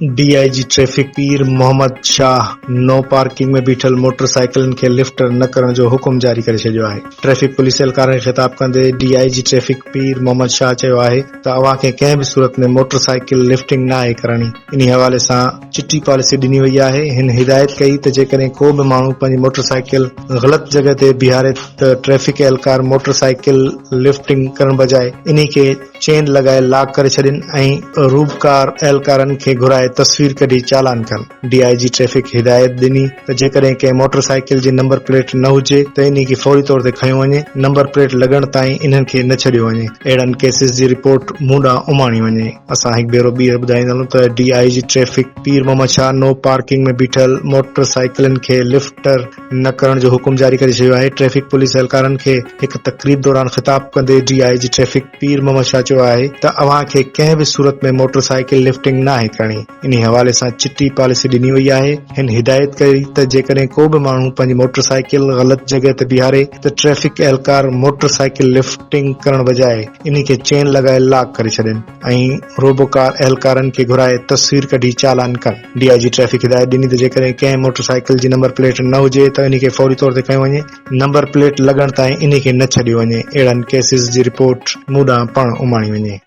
DIG traffic पीर मोहम्मद शाह नो parking में बीठल मोटरसाइकिलन खे लिफ्ट न करण जो हुकुम जारी करे छॾियो आहे। ट्रैफिक पुलिस एहलकारनि खे ख़िताब कंदे डीआईजी ट्रैफिक पीर मोहम्मद शाह चयो आहे त अव्हां खे कंहिं बि सूरत में मोटरसाइकिल लिफ्टिंग न आहे करणी। इन हवाले सां चिटी पॉलिसी ॾिनी वई आहे। हिन हिदायत कई त जेकॾहिं को बि माण्हू पंहिंजी मोटरसाइकिल ग़लत जॻह ते बीहारे त ट्रैफिक एहलकार मोटरसाइकिल लिफ्टिंग करण बजाए इन खे चेन लॻाए लॉक करे छॾनि ऐं रूबकार एहलकारनि खे घुराए तस्वीर कढी चालान कनि। डीआईजी ट्रैफिक हिदायत ॾिनी त जेकॾहिं कंहिं मोटरसाइकिल जी नंबर प्लेट न हुजे त इन खे फौरी तौर ते खंयो वञे। नंबर प्लेट लॻण ताईं इन्हनि खे न छॾियो वञे। अहिड़नि केसिस जी रिपोर्ट मूं ॾांहुं उमाणी वञे। असां हिकु भेरो ॿीहर ॿुधाईंदा त डीआईजी ट्रैफिक पीर मोहम्मद शाह नो पार्किंग में बीठल मोटरसाइकिलन खे लिफ्टर न करण जो हुकुम जारी करे छॾियो आहे। ट्रैफिक पुलिस एहलकारनि खे हिकु तकरीब दौरान ख़िताब कंदे डीआईजी ट्रैफिक पीर मोहम्मद शाह चयो आहे त अव्हां खे कंहिं बि सूरत में मोटरसाइकिल लिफ्टिंग न आहे करणी। इन हवाले सां चिटी पॉलिसी ॾिनी वई आहे। हिन हिदायत कई त जेकॾहिं को बि माण्हू पंहिंजी मोटरसाइकिल ग़लत जॻह ते बीहारे त ट्रैफिक एहलकार मोटरसाइकिल लिफ्टिंग करण बजाए इन खे चेन लॻाए लॉक करे छॾनि ऐं रोबोकार एहलकारनि खे घुराए तस्वीर कढी चालान कनि। डीआईजी ट्रैफिक हिदायत ॾिनी त जेकॾहिं कंहिं मोटरसाइकिल जी नंबर प्लेट न हुजे त इन खे फौरी तौर ते खंयो वञे। नंबर प्लेट लॻण ताईं इन खे न छॾियो वञे। अहिड़नि केसिस जी रिपोर्ट मूं ॾांहुं पाण उमाणी वञे।